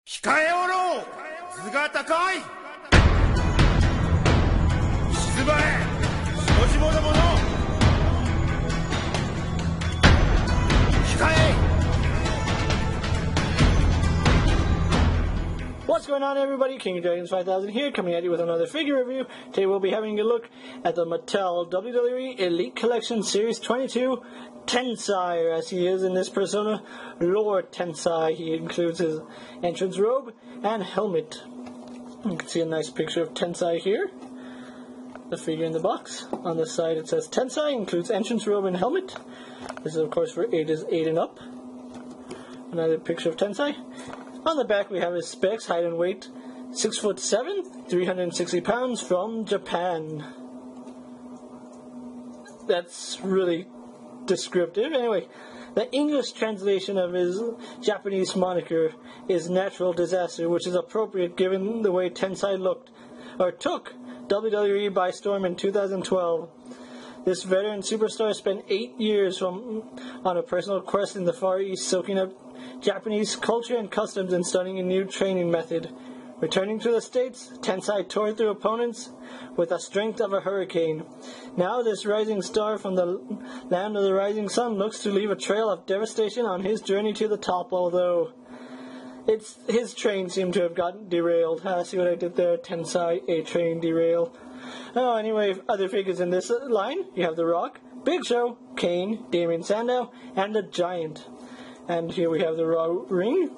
控えおろう図が高い静まれ下々どもの控え What's going on, everybody? King of Dragons 5000 here, coming at you with another figure review. Today we'll be having a look at the Mattel WWE Elite Collection Series 22 Tensai, or as he is in this persona, Lord Tensai. He includes his entrance robe and helmet. You can see a nice picture of Tensai here. The figure in the box. On the side it says Tensai, includes entrance robe and helmet. This is of course for ages 8 and up. Another picture of Tensai. On the back we have his specs, height and weight, 6'7", 360 pounds, from Japan. That's really descriptive. Anyway, the English translation of his Japanese moniker is Natural Disaster, which is appropriate given the way Tensai took WWE by storm in 2012. This veteran superstar spent 8 years on a personal quest in the Far East, soaking up Japanese culture and customs and studying a new training method. Returning to the States, Tensai tore through opponents with the strength of a hurricane. Now this rising star from the land of the rising sun looks to leave a trail of devastation on his journey to the top, although his train seemed to have gotten derailed. See what I did there? Tensai, a train derail. Oh, anyway, other figures in this line, you have The Rock, Big Show, Kane, Damien Sandow, and the Giant. And here we have the Raw ring.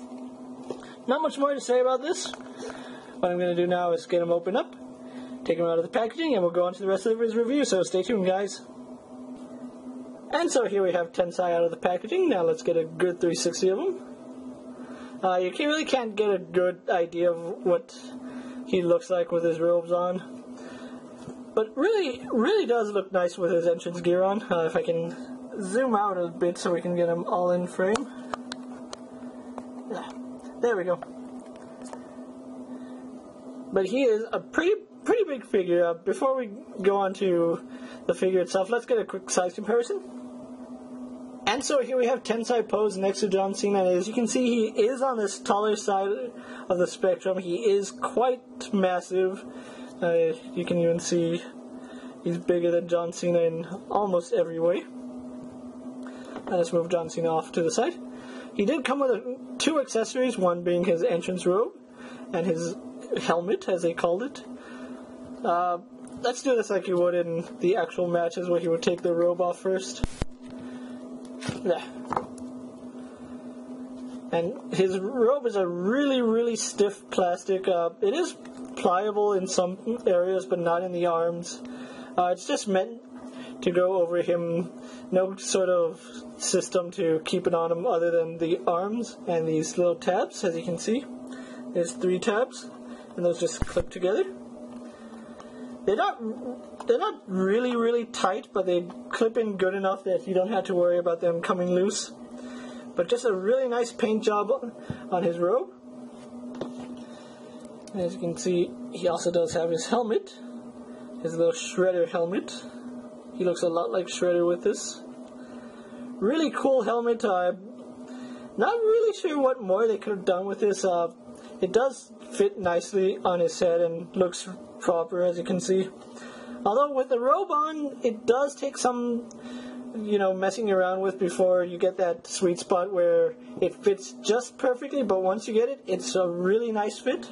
Not much more to say about this. What I'm going to do now is get him open up, take him out of the packaging, and we'll go on to the rest of his review, so stay tuned, guys. And so here we have Tensai out of the packaging. Now let's get a good 360 of him. You really can't get a good idea of what he looks like with his robes on. But really does look nice with his entrance gear on. If I can zoom out a bit so we can get him all in frame. Yeah, there we go. But he is a pretty big figure. Before we go on to the figure itself, let's get a quick size comparison. And so here we have Tensai posed next to John Cena. As you can see, he is on this taller side of the spectrum. He is quite massive. You can even see he's bigger than John Cena in almost every way. Let's move John Cena off to the side. He did come with two accessories, one being his entrance robe and his helmet, as they called it. Let's do this like you would in the actual matches, where he would take the robe off first. Yeah. And his robe is a really stiff plastic. It is pliable in some areas, but not in the arms. It's just meant to go over him. No sort of system to keep it on him other than the arms and these little tabs, as you can see. There's 3 tabs, and those just clip together. They're not really tight, but they clip in good enough that you don't have to worry about them coming loose. But just a really nice paint job on his robe. As you can see, he also does have his helmet, his little Shredder helmet. He looks a lot like Shredder with this. Really cool helmet. Not really sure what more they could have done with this. It does fit nicely on his head and looks proper, as you can see. Although with the robe on, it does take some, messing around with before you get that sweet spot where it fits just perfectly, but once you get it, it's a really nice fit.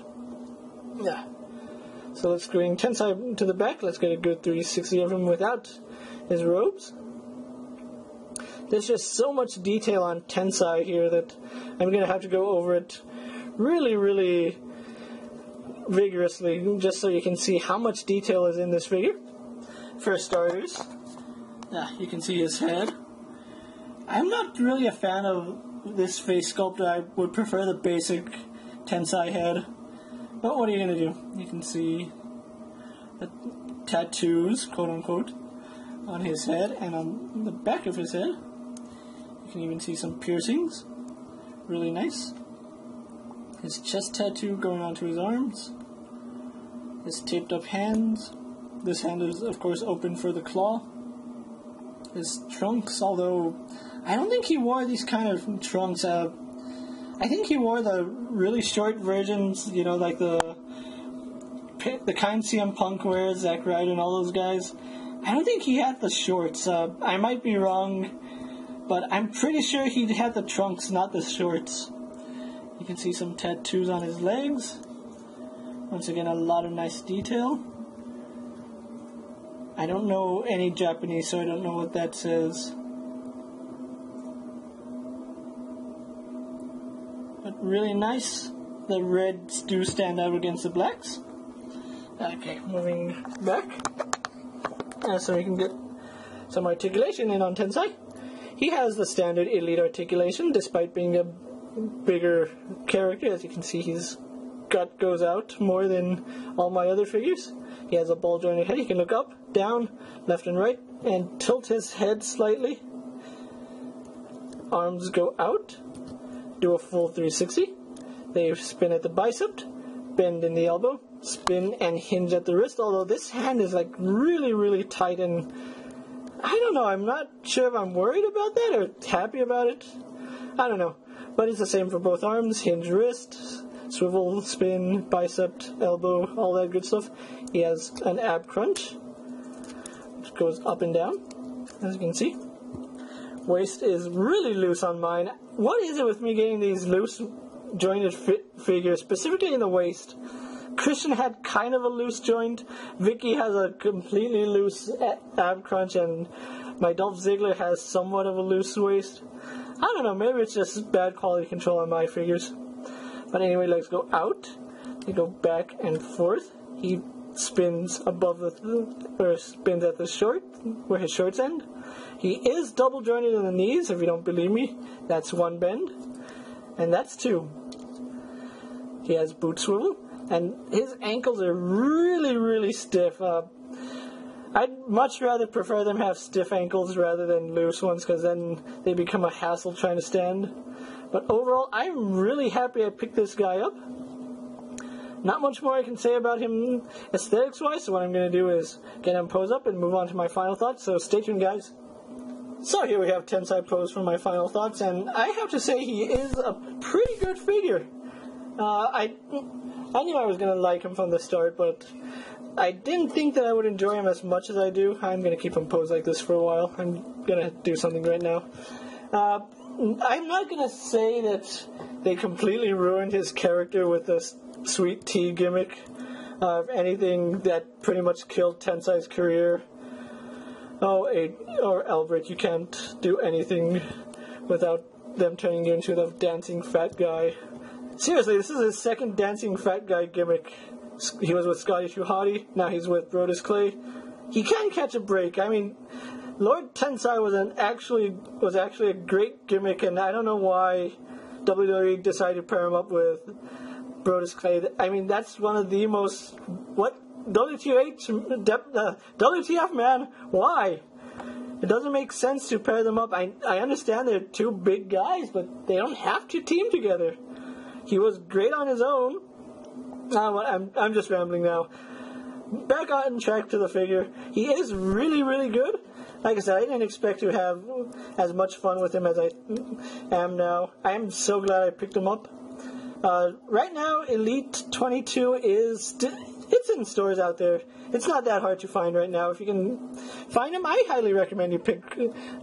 Yeah. So let's bring Tensai to the back. Let's get a good 360 of him without his robes. There's just so much detail on Tensai here that I'm going to have to go over it really vigorously, just so you can see how much detail is in this figure. For starters, you can see his head. I'm not really a fan of this face sculpt. I would prefer the basic Tensai head. But what are you going to do? You can see the tattoos, quote-unquote, on his head and on the back of his head. You can even see some piercings. Really nice. His chest tattoo going onto his arms. His taped up hands. This hand is, of course, open for the claw. His trunks, although I don't think he wore these kind of trunks I think he wore the really short versions, you know, like the kind CM Punk wears, Zack Ryder and all those guys. I don't think he had the shorts. I might be wrong, but I'm pretty sure he had the trunks, not the shorts. You can see some tattoos on his legs. Once again, a lot of nice detail. I don't know any Japanese, so I don't know what that says. But really nice. The reds do stand out against the blacks. Okay, moving back. So we can get some articulation in on Tensai. He has the standard elite articulation, despite being a bigger character. As you can see, his gut goes out more than all my other figures. He has a ball jointed head. He can look up, down, left and right, and tilt his head slightly. Arms go out, do a full 360. They spin at the bicep, bend in the elbow, spin and hinge at the wrist, although this hand is like really, really tight, and I don't know, I'm not sure if I'm worried about that or happy about it. I don't know. But it's the same for both arms, hinge wrist, swivel, spin, bicep, elbow, all that good stuff. He has an ab crunch, which goes up and down, as you can see. Waist is really loose on mine. What is it with me getting these loose jointed figures, specifically in the waist? Christian had kind of a loose joint. Vicky has a completely loose ab crunch, and my Dolph Ziggler has somewhat of a loose waist. I don't know, maybe it's just bad quality control on my figures. But anyway, legs go out. They go back and forth. He spins above or spins at the short, where his shorts end. He is double jointed in the knees, if you don't believe me. That's one bend. And that's two. He has boot swivel. And his ankles are really, really stiff. I'd much rather prefer them have stiff ankles rather than loose ones, because then they become a hassle trying to stand. But overall, I'm really happy I picked this guy up. Not much more I can say about him aesthetics-wise, so what I'm going to do is get him posed up and move on to my final thoughts, so stay tuned, guys. So here we have Tensai posed for my final thoughts, and I have to say he is a pretty good figure. I knew I was going to like him from the start, but I didn't think that I would enjoy him as much as I do. I'm going to keep him posed like this for a while. I'm going to do something right now. I'm not going to say that they completely ruined his character with this sweet tea gimmick. Anything that pretty much killed Tensai's career. Or Albert, you can't do anything without them turning you into the dancing fat guy. Seriously, this is his second dancing fat guy gimmick. He was with Scotty 2 Hotty, now he's with Brodus Clay. He can catch a break. I mean, Lord Tensai was actually a great gimmick, and I don't know why WWE decided to pair him up with Brodus Clay. I mean, that's one of the most... WTF, man? Why? It doesn't make sense to pair them up. I understand they're two big guys, but they don't have to team together. He was great on his own. I'm just rambling now. Back on track to the figure. He is really, really good. Like I said, I didn't expect to have as much fun with him as I am now. I am so glad I picked him up. Right now, Elite 22 it's in stores out there. It's not that hard to find right now. If you can find him, I highly recommend you pick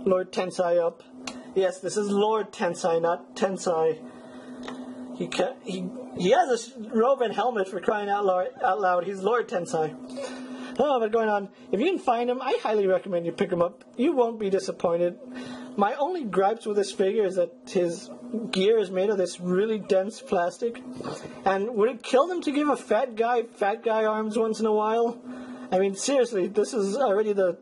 Lord Tensai up. Yes, this is Lord Tensai, not Tensai. He has a robe and helmet, for crying out loud. He's Lord Tensai. Oh, but going on, if you can find him, I highly recommend you pick him up. You won't be disappointed. My only gripes with this figure is that his gear is made of this really dense plastic. And would it kill them to give a fat guy arms once in a while? I mean, seriously, this is already the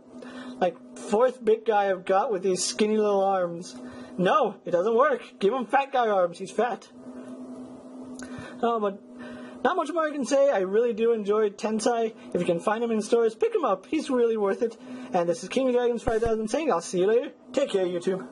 fourth big guy I've got with these skinny little arms. No, it doesn't work. Give him fat guy arms. He's fat. Oh, but not much more I can say. I really do enjoy Tensai. If you can find him in stores, pick him up. He's really worth it. And this is King of Dragons 5000 saying I'll see you later. Take care, YouTube.